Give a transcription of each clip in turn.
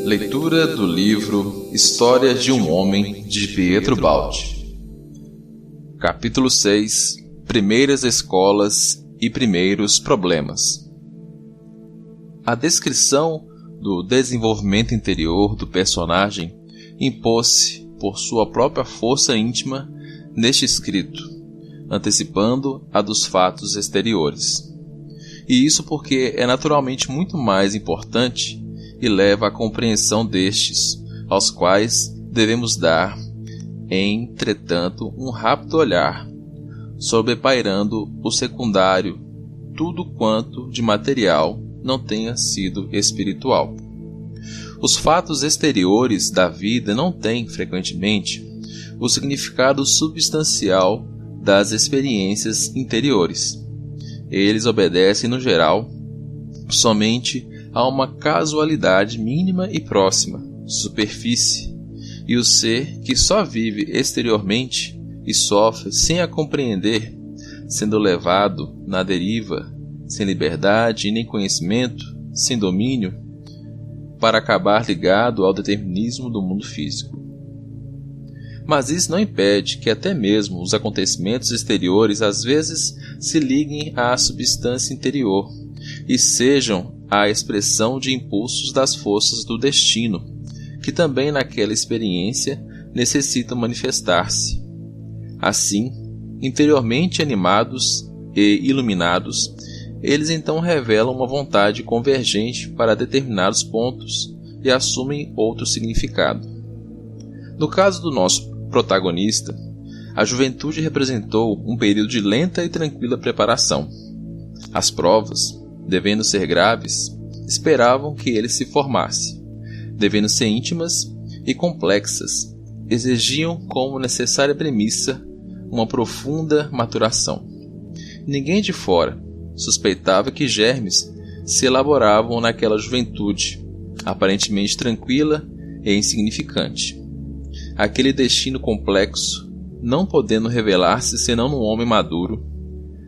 Leitura do livro História de um Homem, de Pietro Baldi. Capítulo 6. Primeiras escolas e primeiros problemas. A descrição do desenvolvimento interior do personagem impôs-se por sua própria força íntima neste escrito, antecipando a dos fatos exteriores. E isso porque é naturalmente muito mais importante e leva à compreensão destes, aos quais devemos dar, entretanto, um rápido olhar, sobrepairando o secundário, tudo quanto de material não tenha sido espiritual. Os fatos exteriores da vida não têm, frequentemente, o significado substancial das experiências interiores. Eles obedecem, no geral, somente a uma casualidade mínima e próxima, superfície, e o ser que só vive exteriormente e sofre sem a compreender, sendo levado na deriva, sem liberdade e nem conhecimento, sem domínio, para acabar ligado ao determinismo do mundo físico. Mas isso não impede que até mesmo os acontecimentos exteriores às vezes se liguem à substância interior e sejam a expressão de impulsos das forças do destino, que também naquela experiência necessitam manifestar-se. Assim, interiormente animados e iluminados, eles então revelam uma vontade convergente para determinados pontos e assumem outro significado. No caso do nosso protagonista, a juventude representou um período de lenta e tranquila preparação. As provas, devendo ser graves, esperavam que ele se formasse. Devendo ser íntimas e complexas, exigiam como necessária premissa uma profunda maturação. Ninguém de fora suspeitava que germes se elaboravam naquela juventude, aparentemente tranquila e insignificante. Aquele destino complexo, não podendo revelar-se senão num homem maduro,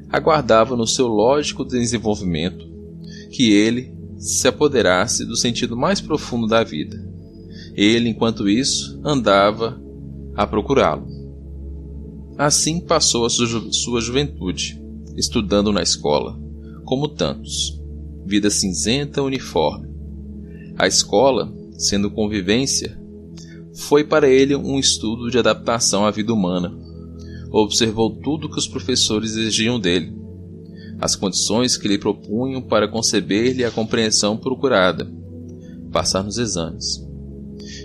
aguardava no seu lógico desenvolvimento que ele se apoderasse do sentido mais profundo da vida. Ele, enquanto isso, andava a procurá-lo. Assim passou a sua juventude, estudando na escola, como tantos, vida cinzenta uniforme. A escola, sendo convivência, foi para ele um estudo de adaptação à vida humana. Observou tudo que os professores exigiam dele, as condições que lhe propunham para conceber-lhe a compreensão procurada, passar nos exames.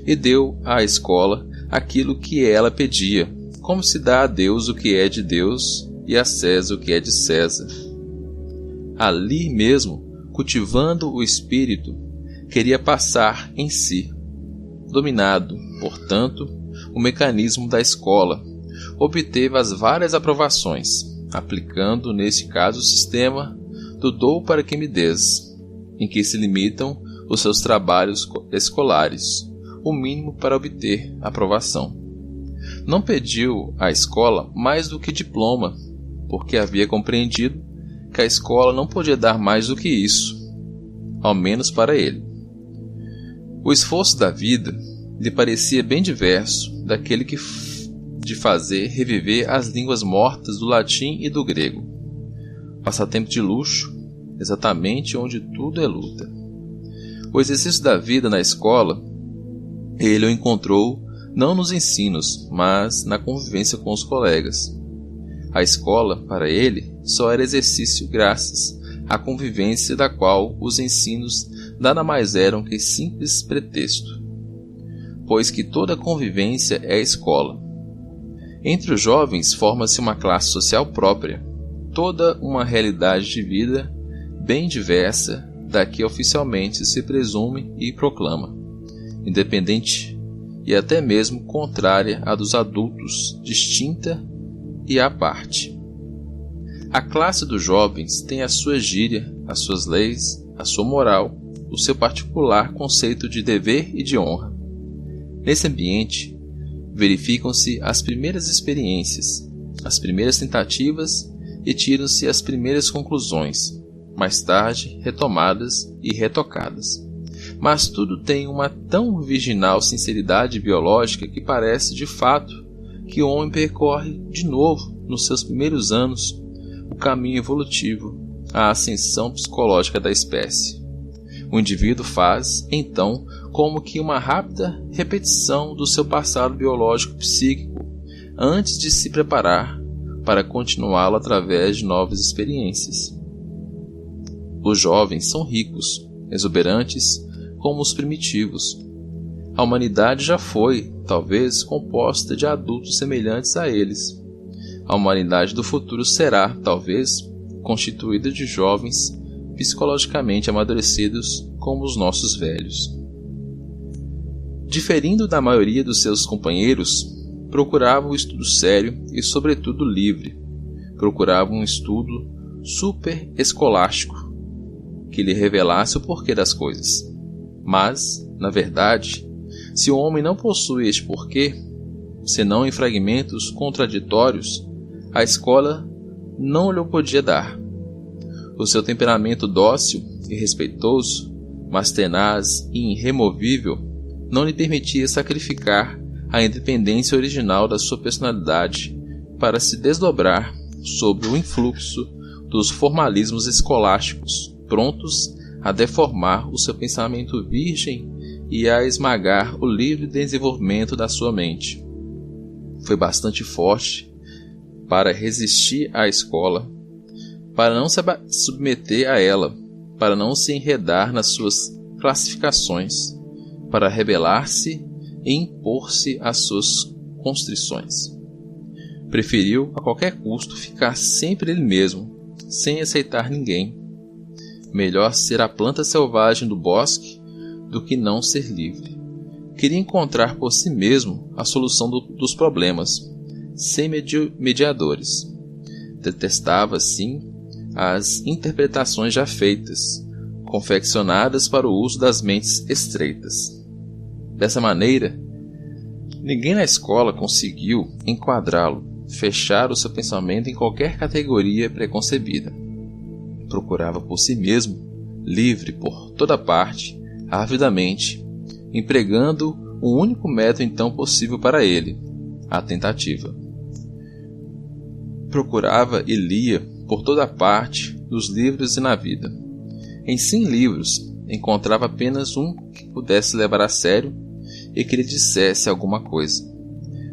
E deu à escola aquilo que ela pedia, como se dá a Deus o que é de Deus e a César o que é de César. Ali mesmo, cultivando o espírito, queria passar em si, dominado, portanto, o mecanismo da escola, obteve as várias aprovações, aplicando neste caso o sistema do dou para que me des, em que se limitam os seus trabalhos escolares, o mínimo para obter aprovação. Não pediu à escola mais do que diploma, porque havia compreendido que a escola não podia dar mais do que isso, ao menos para ele. O esforço da vida lhe parecia bem diverso daquele de fazer reviver as línguas mortas do latim e do grego. Passatempo de luxo, exatamente onde tudo é luta. O exercício da vida na escola, ele o encontrou não nos ensinos, mas na convivência com os colegas. A escola, para ele, só era exercício graças à convivência da qual os ensinos nada mais eram que simples pretexto, pois que toda convivência é escola. Entre os jovens forma-se uma classe social própria, toda uma realidade de vida bem diversa da que oficialmente se presume e proclama, independente e até mesmo contrária à dos adultos, distinta e à parte. A classe dos jovens tem a sua gíria, as suas leis, a sua moral, o seu particular conceito de dever e de honra. Nesse ambiente, verificam-se as primeiras experiências, as primeiras tentativas e tiram-se as primeiras conclusões, mais tarde retomadas e retocadas. Mas tudo tem uma tão virginal sinceridade biológica que parece, de fato, que o homem percorre de novo, nos seus primeiros anos, o caminho evolutivo à ascensão psicológica da espécie. O indivíduo faz, então, como que uma rápida repetição do seu passado biológico psíquico antes de se preparar para continuá-lo através de novas experiências. Os jovens são ricos, exuberantes, como os primitivos. A humanidade já foi, talvez, composta de adultos semelhantes a eles. A humanidade do futuro será, talvez, constituída de jovens psicologicamente amadurecidos como os nossos velhos. Diferindo da maioria dos seus companheiros, procurava o estudo sério e, sobretudo, livre. Procurava um estudo super-escolástico que lhe revelasse o porquê das coisas. Mas, na verdade, se o homem não possui este porquê, senão em fragmentos contraditórios, a escola não lhe podia dar. O seu temperamento dócil e respeitoso, mas tenaz e irremovível, não lhe permitia sacrificar a independência original da sua personalidade para se desdobrar sob o influxo dos formalismos escolásticos, prontos a deformar o seu pensamento virgem e a esmagar o livre desenvolvimento da sua mente. Foi bastante forte para resistir à escola, para não se submeter a ela, para não se enredar nas suas classificações, para rebelar-se e impor-se às suas constrições. Preferiu, a qualquer custo, ficar sempre ele mesmo, sem aceitar ninguém. Melhor ser a planta selvagem do bosque do que não ser livre. Queria encontrar por si mesmo a solução dos problemas, sem mediadores. Detestava, sim, as interpretações já feitas, confeccionadas para o uso das mentes estreitas. Dessa maneira, ninguém na escola conseguiu enquadrá-lo, fechar o seu pensamento em qualquer categoria preconcebida. Procurava por si mesmo, livre por toda parte, avidamente, empregando o único método então possível para ele, a tentativa. Procurava e lia por toda parte, nos livros e na vida. Em 100 livros, encontrava apenas um que pudesse levar a sério e que lhe dissesse alguma coisa.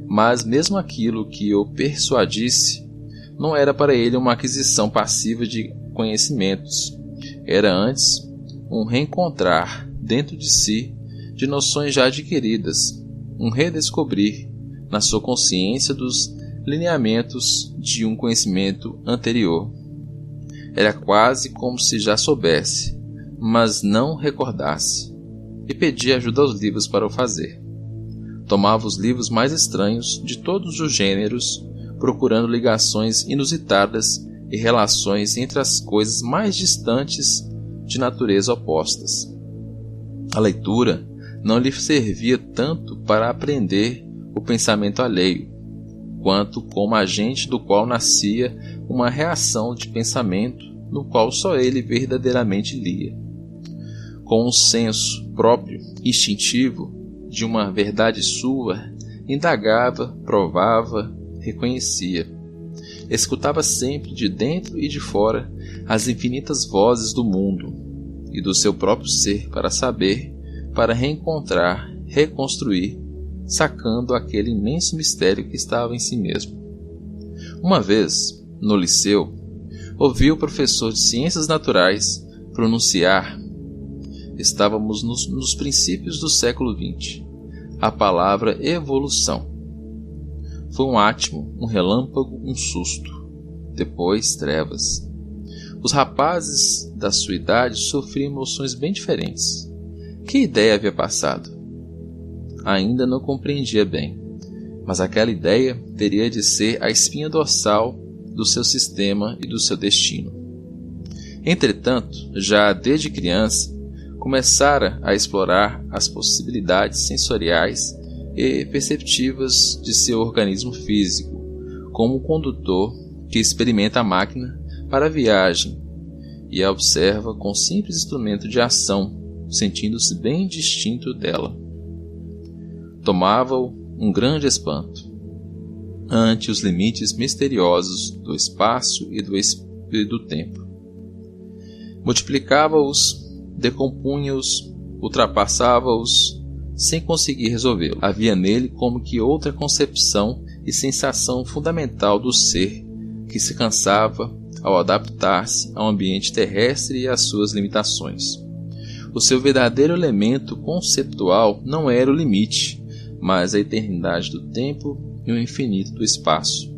Mas mesmo aquilo que o persuadisse não era para ele uma aquisição passiva de conhecimentos. Era antes um reencontrar dentro de si de noções já adquiridas, um redescobrir na sua consciência dos lineamentos de um conhecimento anterior. Era quase como se já soubesse, mas não recordasse, e pedia ajuda aos livros para o fazer. Tomava os livros mais estranhos de todos os gêneros, procurando ligações inusitadas e relações entre as coisas mais distantes de natureza opostas. A leitura não lhe servia tanto para aprender o pensamento alheio, quanto como agente do qual nascia uma reação de pensamento no qual só ele verdadeiramente lia. Com um senso próprio, instintivo, de uma verdade sua, indagava, provava, reconhecia. Escutava sempre de dentro e de fora as infinitas vozes do mundo e do seu próprio ser para saber, para reencontrar, reconstruir, sacando aquele imenso mistério que estava em si mesmo. Uma vez, no liceu, ouvi o professor de Ciências Naturais pronunciar, estávamos nos princípios do século XX, a palavra evolução. Foi um átimo, um relâmpago, um susto. Depois, trevas. Os rapazes da sua idade sofriam emoções bem diferentes. Que ideia havia passado? Ainda não compreendia bem, mas aquela ideia teria de ser a espinha dorsal do seu sistema e do seu destino. Entretanto, já desde criança, começara a explorar as possibilidades sensoriais e perceptivas de seu organismo físico, como um condutor que experimenta a máquina para a viagem e a observa com simples instrumento de ação, sentindo-se bem distinto dela. Tomava-o um grande espanto ante os limites misteriosos do espaço e do tempo. Multiplicava-os, decompunha-os, ultrapassava-os, sem conseguir resolvê-lo. Havia nele como que outra concepção e sensação fundamental do ser, que se cansava ao adaptar-se ao ambiente terrestre e às suas limitações. O seu verdadeiro elemento conceptual não era o limite, mas a eternidade do tempo e o infinito do espaço.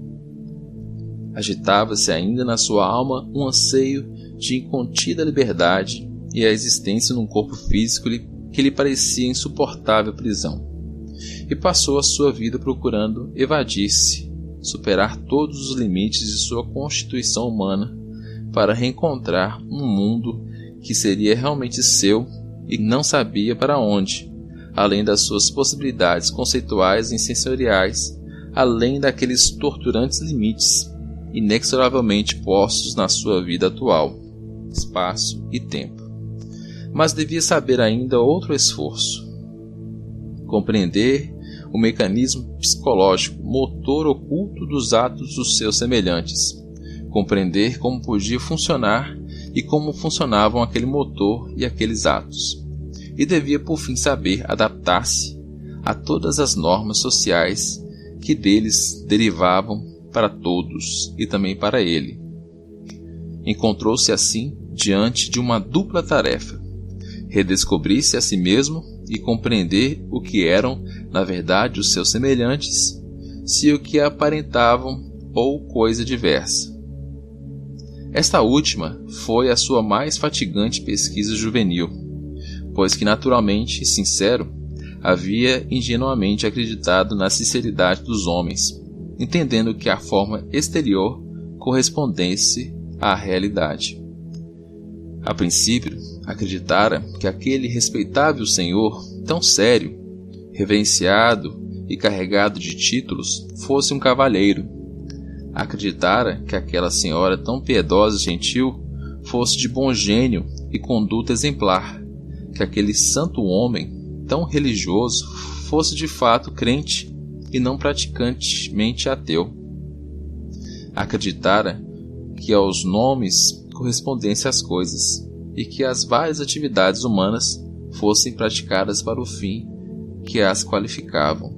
Agitava-se ainda na sua alma um anseio de incontida liberdade e a existência num corpo físico que lhe parecia insuportável prisão. E passou a sua vida procurando evadir-se, superar todos os limites de sua constituição humana para reencontrar um mundo que seria realmente seu e não sabia para onde, além das suas possibilidades conceituais e sensoriais, além daqueles torturantes limites inexoravelmente postos na sua vida atual, espaço e tempo. Mas devia saber ainda outro esforço: compreender o mecanismo psicológico, motor oculto dos atos dos seus semelhantes, compreender como podia funcionar e como funcionavam aquele motor e aqueles atos. E devia por fim saber adaptar-se a todas as normas sociais que deles derivavam para todos e também para ele. Encontrou-se assim diante de uma dupla tarefa: redescobrir-se a si mesmo e compreender o que eram, na verdade, os seus semelhantes, se o que aparentavam ou coisa diversa. Esta última foi a sua mais fatigante pesquisa juvenil, pois que naturalmente e sincero havia ingenuamente acreditado na sinceridade dos homens, entendendo que a forma exterior correspondesse à realidade. A princípio, acreditara que aquele respeitável senhor, tão sério, reverenciado e carregado de títulos, fosse um cavalheiro. Acreditara que aquela senhora tão piedosa e gentil fosse de bom gênio e conduta exemplar, que aquele santo homem tão religioso fosse de fato crente e não praticantemente ateu. Acreditara que aos nomes correspondessem as coisas e que as várias atividades humanas fossem praticadas para o fim que as qualificavam.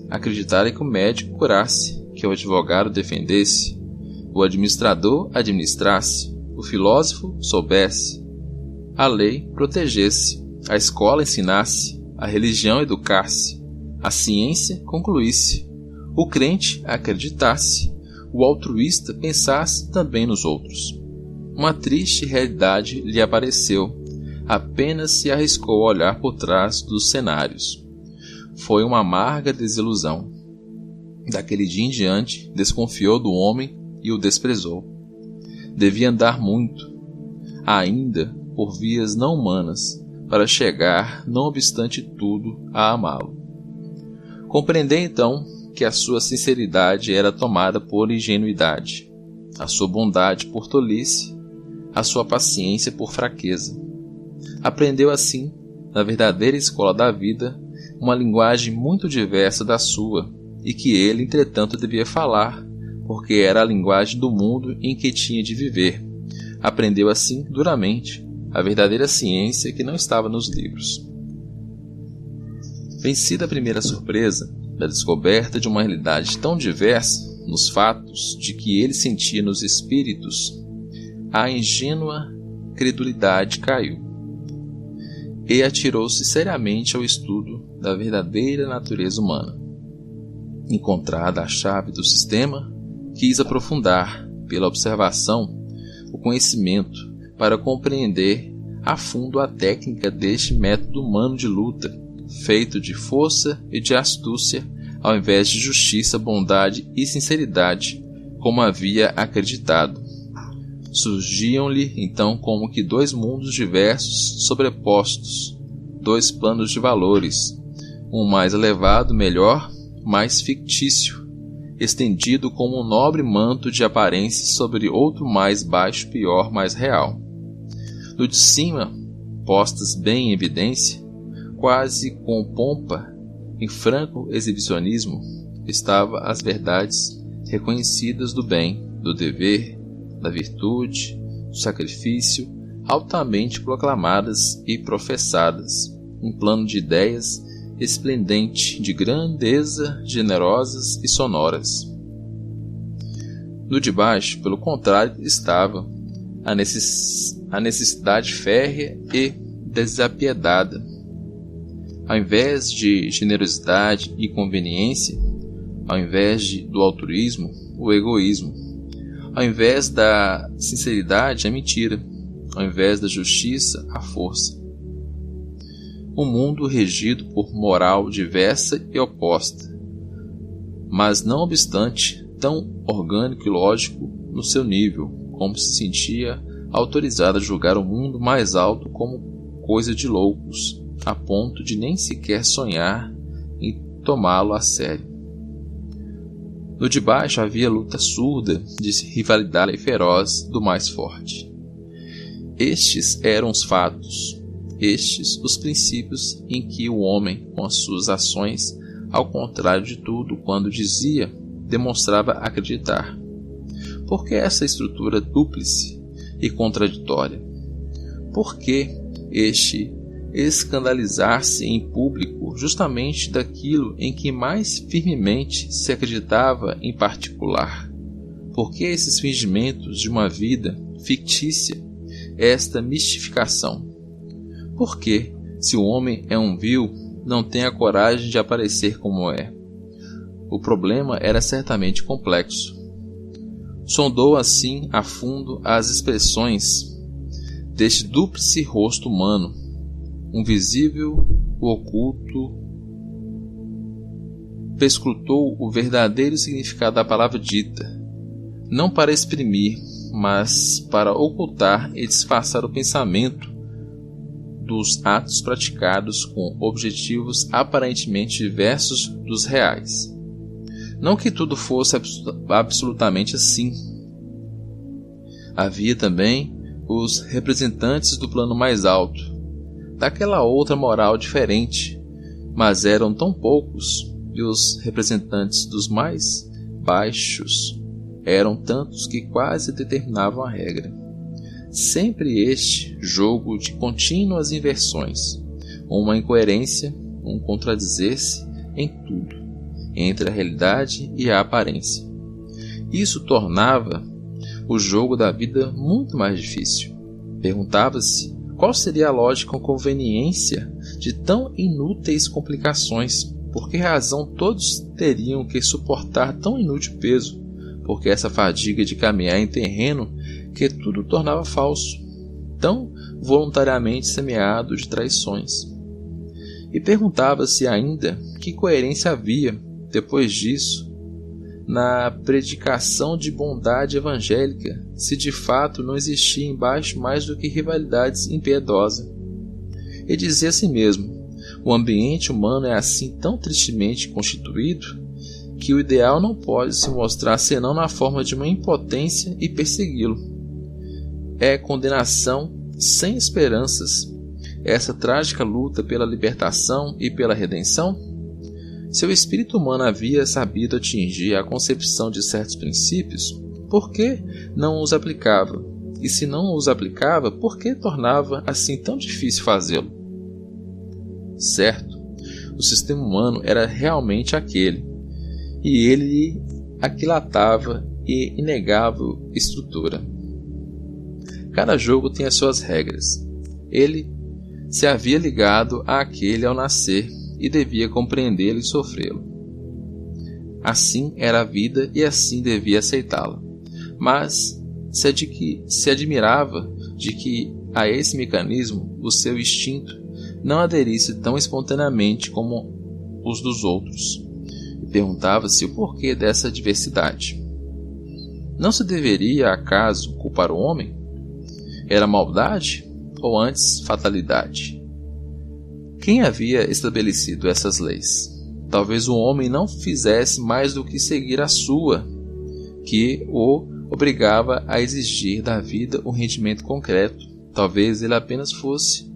Acreditara que o médico curasse, que o advogado defendesse, o administrador administrasse, o filósofo soubesse, a lei protegesse, a escola ensinasse, a religião educasse, a ciência concluísse, o crente acreditasse, o altruísta pensasse também nos outros. Uma triste realidade lhe apareceu, apenas se arriscou a olhar por trás dos cenários. Foi uma amarga desilusão. Daquele dia em diante, desconfiou do homem e o desprezou. Devia andar muito, ainda por vias não humanas, para chegar, não obstante tudo, a amá-lo. Compreendeu então que a sua sinceridade era tomada por ingenuidade, a sua bondade por tolice, a sua paciência por fraqueza. Aprendeu assim, na verdadeira escola da vida, uma linguagem muito diversa da sua, e que ele, entretanto, devia falar, porque era a linguagem do mundo em que tinha de viver. Aprendeu assim, duramente, a verdadeira ciência que não estava nos livros. Vencida a primeira surpresa da descoberta de uma realidade tão diversa nos fatos de que ele sentia nos espíritos, a ingênua credulidade caiu e atirou-se seriamente ao estudo da verdadeira natureza humana. Encontrada a chave do sistema, quis aprofundar, pela observação, o conhecimento para compreender a fundo a técnica deste método humano de luta, feito de força e de astúcia, ao invés de justiça, bondade e sinceridade, como havia acreditado. Surgiam-lhe, então, como que dois mundos diversos sobrepostos, dois planos de valores, um mais elevado, melhor, mais fictício, estendido como um nobre manto de aparência sobre outro mais baixo, pior, mais real. No de cima, postas bem em evidência, quase com pompa, em franco exibicionismo, estavam as verdades reconhecidas do bem, do dever, da virtude, do sacrifício, altamente proclamadas e professadas, um plano de ideias esplendente, de grandeza, generosas e sonoras. No de baixo, pelo contrário, estava a necessidade férrea e desapiedada. Ao invés de generosidade e conveniência, ao invés do altruísmo, o egoísmo, ao invés da sinceridade, a mentira, ao invés da justiça, a força. Um mundo regido por moral diversa e oposta, mas não obstante tão orgânico e lógico no seu nível, como se sentia autorizado a julgar o mundo mais alto como coisa de loucos, a ponto de nem sequer sonhar em tomá-lo a sério. No de baixo havia luta surda de rivalidade feroz do mais forte. Estes eram os fatos, estes os princípios em que o homem, com as suas ações, ao contrário de tudo quando dizia, demonstrava acreditar. Por que essa estrutura dúplice e contraditória? Por que este escandalizar-se em público justamente daquilo em que mais firmemente se acreditava em particular? Por que esses fingimentos de uma vida fictícia, esta mistificação? Por que, se o homem é um vil, não tem a coragem de aparecer como é? O problema era certamente complexo. Sondou assim a fundo as expressões deste dúplice rosto humano, um visível, o oculto, perscrutou o verdadeiro significado da palavra dita, não para exprimir, mas para ocultar e disfarçar o pensamento dos atos praticados com objetivos aparentemente diversos dos reais. Não que tudo fosse absolutamente assim. Havia também os representantes do plano mais alto, daquela outra moral diferente, mas eram tão poucos, e os representantes dos mais baixos eram tantos que quase determinavam a regra. Sempre este jogo de contínuas inversões, uma incoerência, um contradizer-se em tudo, entre a realidade e a aparência. Isso tornava o jogo da vida muito mais difícil. Perguntava-se qual seria a lógica ou conveniência de tão inúteis complicações, por que razão todos teriam que suportar tão inútil peso, porque essa fadiga de caminhar em terreno que tudo tornava falso, tão voluntariamente semeado de traições. E perguntava-se ainda que coerência havia, depois disso, na predicação de bondade evangélica, se de fato não existia embaixo mais do que rivalidades impiedosas. E dizia a si mesmo, o ambiente humano é assim tão tristemente constituído, que o ideal não pode se mostrar senão na forma de uma impotência e persegui-lo. É condenação sem esperanças, essa trágica luta pela libertação e pela redenção? Se o espírito humano havia sabido atingir a concepção de certos princípios, por que não os aplicava? E se não os aplicava, por que tornava assim tão difícil fazê-lo? Certo, o sistema humano era realmente aquele, e ele aquilatava e inegável estrutura. Cada jogo tem as suas regras. Ele se havia ligado àquele ao nascer e devia compreendê-lo e sofrê-lo. Assim era a vida e assim devia aceitá-la. Mas se admirava de que a esse mecanismo o seu instinto não aderisse tão espontaneamente como os dos outros. E perguntava-se o porquê dessa diversidade. Não se deveria, acaso, culpar o homem? Era maldade ou antes fatalidade? Quem havia estabelecido essas leis? Talvez o homem não fizesse mais do que seguir a sua, que o obrigava a exigir da vida um rendimento concreto. Talvez ele apenas fosse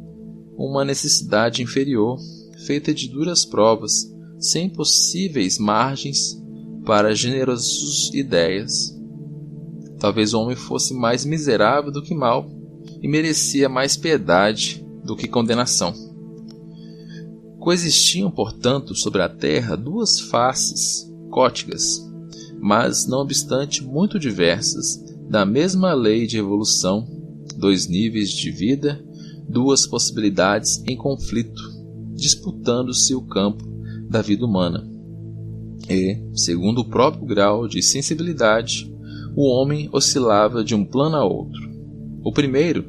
uma necessidade inferior, feita de duras provas, sem possíveis margens para generosas ideias. Talvez o homem fosse mais miserável do que mau e merecia mais piedade do que condenação. Coexistiam, portanto, sobre a terra duas faces cóticas, mas, não obstante, muito diversas, da mesma lei de evolução, dois níveis de vida, duas possibilidades em conflito, disputando-se o campo da vida humana. E, segundo o próprio grau de sensibilidade, o homem oscilava de um plano a outro. O primeiro,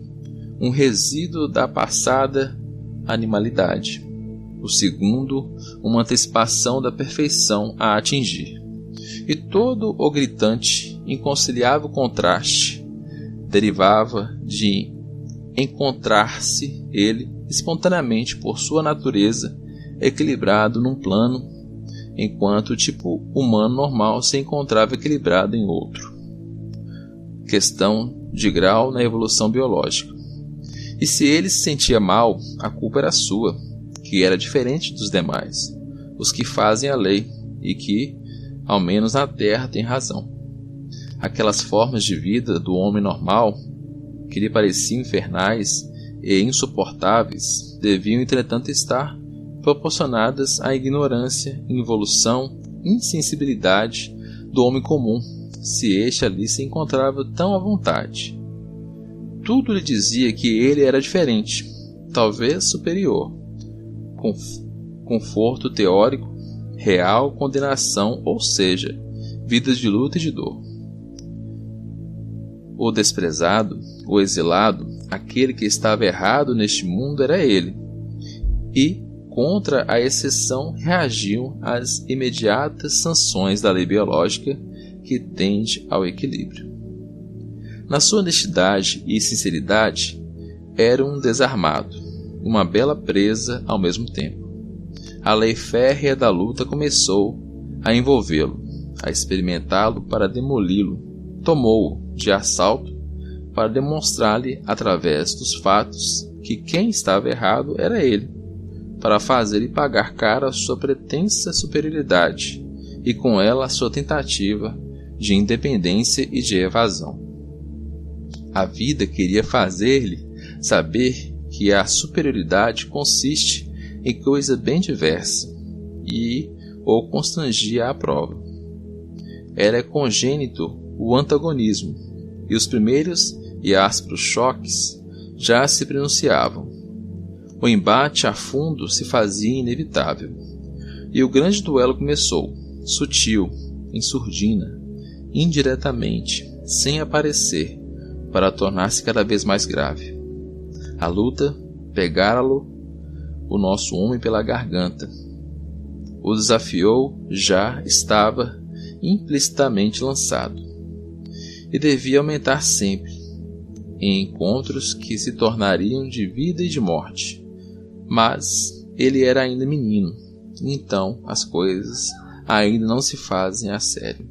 um resíduo da passada animalidade. O segundo, uma antecipação da perfeição a atingir. E todo o gritante, inconciliável contraste derivava de encontrar-se ele espontaneamente por sua natureza equilibrado num plano, enquanto o tipo humano normal se encontrava equilibrado em outro. Questão de grau na evolução biológica. E se ele se sentia mal, a culpa era sua, que era diferente dos demais, os que fazem a lei e que, ao menos na Terra, têm razão. Aquelas formas de vida do homem normal, que lhe pareciam infernais e insuportáveis, deviam, entretanto, estar proporcionadas à ignorância, involução, insensibilidade do homem comum, se este ali se encontrava tão à vontade. Tudo lhe dizia que ele era diferente, talvez superior. Conforto teórico, real condenação, ou seja, vidas de luta e de dor. O desprezado, o exilado, aquele que estava errado neste mundo era ele, e contra a exceção reagiam as imediatas sanções da lei biológica que tende ao equilíbrio. Na sua honestidade e sinceridade, era um desarmado, uma bela presa ao mesmo tempo. A lei férrea da luta começou a envolvê-lo, a experimentá-lo para demoli-lo, tomou-o de assalto para demonstrar-lhe através dos fatos que quem estava errado era ele, para fazer-lhe pagar cara a sua pretensa superioridade e com ela a sua tentativa de independência e de evasão. A vida queria fazer-lhe saber que a superioridade consiste em coisa bem diversa e o constrangia à prova. Era congênito o antagonismo, e os primeiros e ásperos choques já se pronunciavam. O embate a fundo se fazia inevitável, e o grande duelo começou, sutil, em surdina, indiretamente, sem aparecer, para tornar-se cada vez mais grave. A luta pegara-lo o nosso homem pela garganta. O desafiou já estava implicitamente lançado, e devia aumentar sempre, em encontros que se tornariam de vida e de morte. Mas ele era ainda menino, e então as coisas ainda não se fazem a sério.